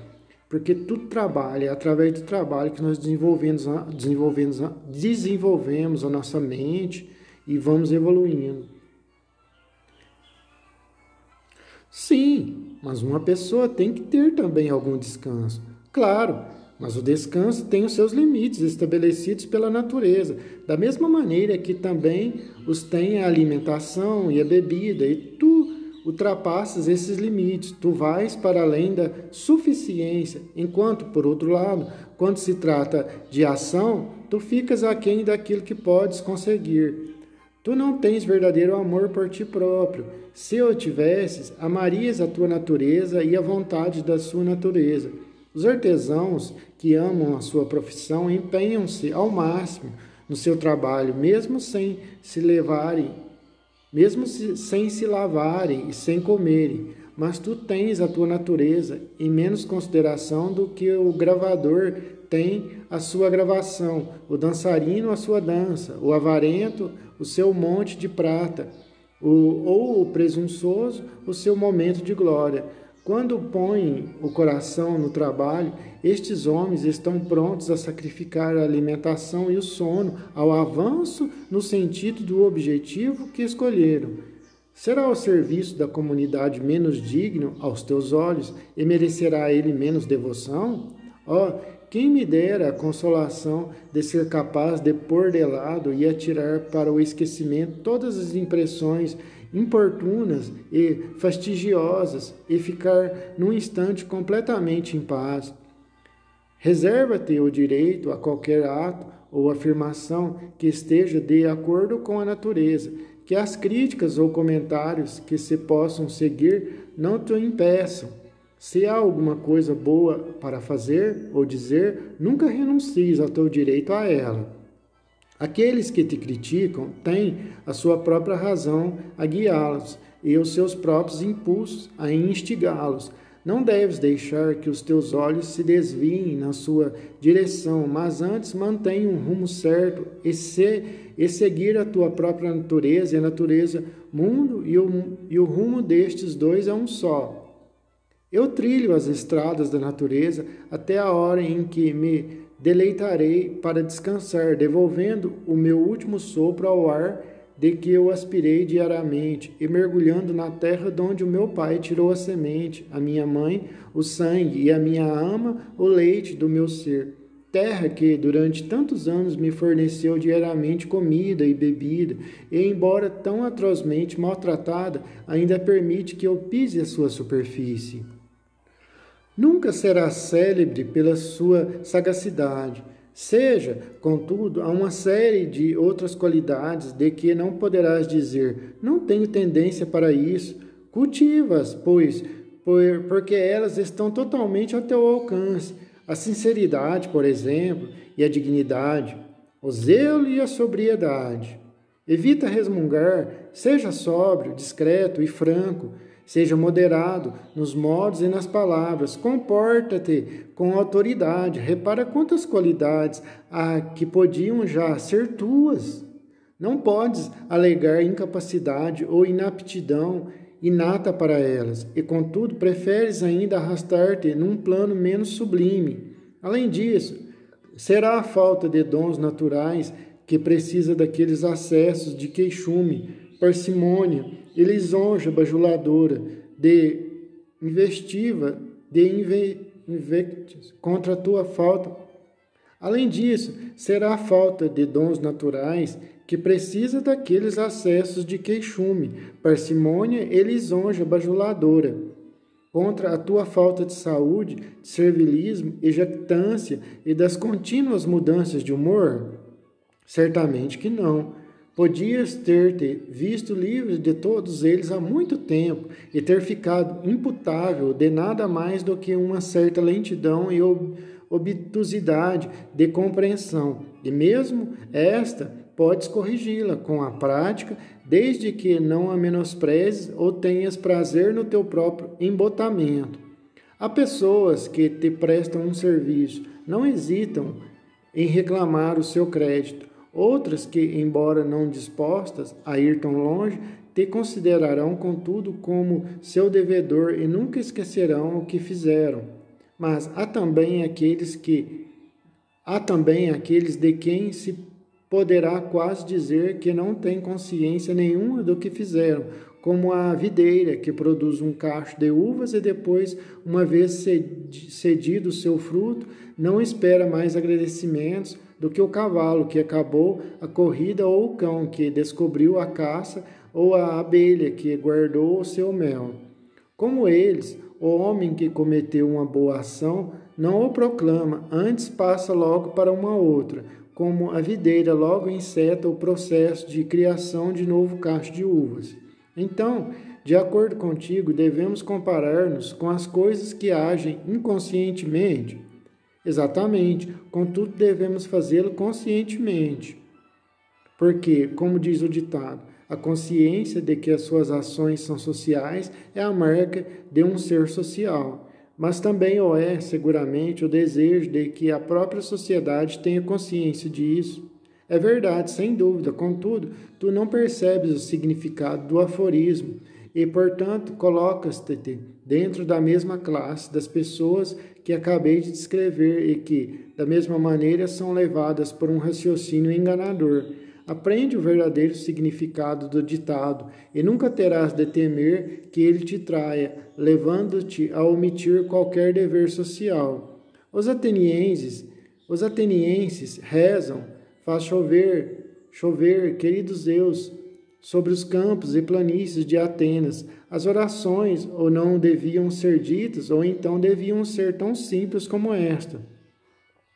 [SPEAKER 1] Porque tudo trabalha, é através do trabalho que nós desenvolvemos a nossa mente e vamos evoluindo. Sim, mas uma pessoa tem que ter também algum descanso. Claro, mas o descanso tem os seus limites estabelecidos pela natureza, da mesma maneira que também os tem a alimentação e a bebida, e tu ultrapassas esses limites, tu vais para além da suficiência, enquanto, por outro lado, quando se trata de ação, tu ficas aquém daquilo que podes conseguir. Tu não tens verdadeiro amor por ti próprio. Se o tivesses, amarias a tua natureza e a vontade da sua natureza. Os artesãos que amam a sua profissão empenham-se ao máximo no seu trabalho, mesmo sem se lavarem e sem comerem. Mas tu tens a tua natureza em menos consideração do que o gravador tem a sua gravação, o dançarino a sua dança, o avarento o seu monte de prata, ou o presunçoso o seu momento de glória. Quando põem o coração no trabalho, estes homens estão prontos a sacrificar a alimentação e o sono ao avanço no sentido do objetivo que escolheram. Será o serviço da comunidade menos digno aos teus olhos e merecerá ele menos devoção? Quem me dera a consolação de ser capaz de pôr de lado e atirar para o esquecimento todas as impressões importunas e fastidiosas e ficar num instante completamente em paz. Reserva-te o direito a qualquer ato ou afirmação que esteja de acordo com a natureza, que as críticas ou comentários que se possam seguir não te impeçam. Se há alguma coisa boa para fazer ou dizer, nunca renuncies ao teu direito a ela. Aqueles que te criticam têm a sua própria razão a guiá-los e os seus próprios impulsos a instigá-los. Não deves deixar que os teus olhos se desviem na sua direção, mas antes mantém um rumo certo e seguir a tua própria natureza e a natureza mundo, e o rumo destes dois é um só. Eu trilho as estradas da natureza até a hora em que me deleitarei para descansar, devolvendo o meu último sopro ao ar de que eu aspirei diariamente, e mergulhando na terra de onde o meu pai tirou a semente, a minha mãe, o sangue, e a minha ama, o leite do meu ser. Terra que, durante tantos anos, me forneceu diariamente comida e bebida, e, embora tão atrozmente maltratada, ainda permite que eu pise a sua superfície. Nunca será célebre pela sua sagacidade. Seja, contudo, há uma série de outras qualidades de que não poderás dizer, não tenho tendência para isso. Cultiva-as, pois, porque elas estão totalmente ao teu alcance. A sinceridade, por exemplo, e a dignidade, o zelo e a sobriedade. Evita resmungar, seja sóbrio, discreto e franco. Seja moderado nos modos e nas palavras, comporta-te com autoridade, repara quantas qualidades há que podiam já ser tuas. Não podes alegar incapacidade ou inaptidão inata para elas, e contudo preferes ainda arrastar-te num plano menos sublime. Além disso, será a falta de dons naturais que precisa daqueles acessos de queixume, parcimônia e lisonja bajuladora, de investiva, invectos contra a tua falta. Além disso, será a falta de dons naturais que precisa daqueles acessos de queixume, parcimônia e lisonja bajuladora, contra a tua falta de saúde, de servilismo e jactância e das contínuas mudanças de humor? Certamente que não. Podias ter-te visto livre de todos eles há muito tempo e ter ficado imputável de nada mais do que uma certa lentidão e obtusidade de compreensão. E mesmo esta podes corrigi-la com a prática, desde que não a menosprezes ou tenhas prazer no teu próprio embotamento. Há pessoas que te prestam um serviço, não hesitam em reclamar o seu crédito. Outras que, embora não dispostas a ir tão longe, te considerarão, contudo, como seu devedor e nunca esquecerão o que fizeram. Mas há também aqueles de quem se poderá quase dizer que não têm consciência nenhuma do que fizeram, como a videira que produz um cacho de uvas e depois, uma vez cedido o seu fruto, não espera mais agradecimentos do que o cavalo que acabou a corrida, ou o cão que descobriu a caça, ou a abelha que guardou o seu mel. Como eles, o homem que cometeu uma boa ação não o proclama, antes passa logo para uma outra, como a videira logo enceta o processo de criação de novo cacho de uvas. Então, de acordo contigo, devemos comparar-nos com as coisas que agem inconscientemente? Exatamente, contudo devemos fazê-lo conscientemente. Porque, como diz o ditado, a consciência de que as suas ações são sociais é a marca de um ser social. Mas também o é, seguramente, o desejo de que a própria sociedade tenha consciência disso. É verdade, sem dúvida, contudo, tu não percebes o significado do aforismo e, portanto, colocas-te dentro da mesma classe das pessoas que acabei de descrever e que, da mesma maneira, são levadas por um raciocínio enganador. Aprende o verdadeiro significado do ditado e nunca terás de temer que ele te traia, levando-te a omitir qualquer dever social. Os atenienses rezam, faz chover, queridos Zeus, sobre os campos e planícies de Atenas. As orações ou não deviam ser ditas, ou então deviam ser tão simples como esta.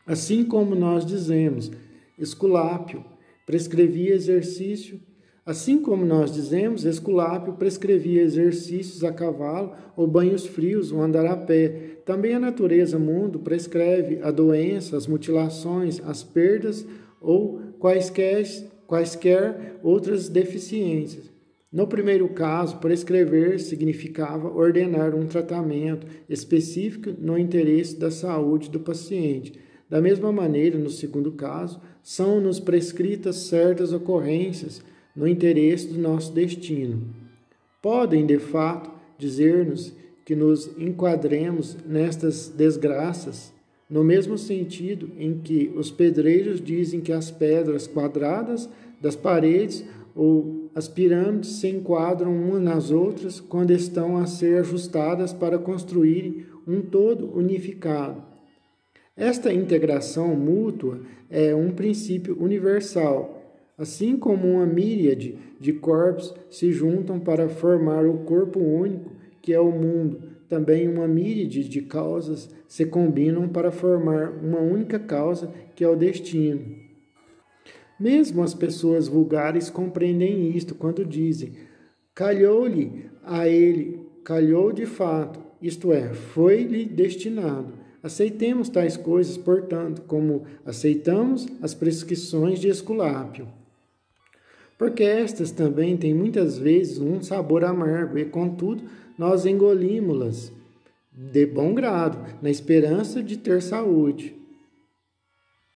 [SPEAKER 1] Assim como nós dizemos, Esculápio prescrevia exercício, assim como nós dizemos, Esculápio prescrevia exercícios a cavalo, ou banhos frios, ou andar a pé. Também a natureza mundo prescreve a doença, as mutilações, as perdas, ou quaisquer outras deficiências. No primeiro caso, prescrever significava ordenar um tratamento específico no interesse da saúde do paciente. Da mesma maneira, no segundo caso, são-nos prescritas certas ocorrências no interesse do nosso destino. Podem, de fato, dizer-nos que nos enquadremos nestas desgraças, no mesmo sentido em que os pedreiros dizem que as pedras quadradas das paredes ou as pirâmides se enquadram umas nas outras quando estão a ser ajustadas para construírem um todo unificado. Esta integração mútua é um princípio universal, assim como uma míríade de corpos se juntam para formar o corpo único que é o mundo. Também uma míríade de causas se combinam para formar uma única causa que é o destino. Mesmo as pessoas vulgares compreendem isto quando dizem: calhou-lhe a ele, calhou de fato, isto é, foi-lhe destinado. Aceitemos tais coisas, portanto, como aceitamos as prescrições de Esculápio. Porque estas também têm muitas vezes um sabor amargo e, contudo, nós engolimos-las de bom grado, na esperança de ter saúde.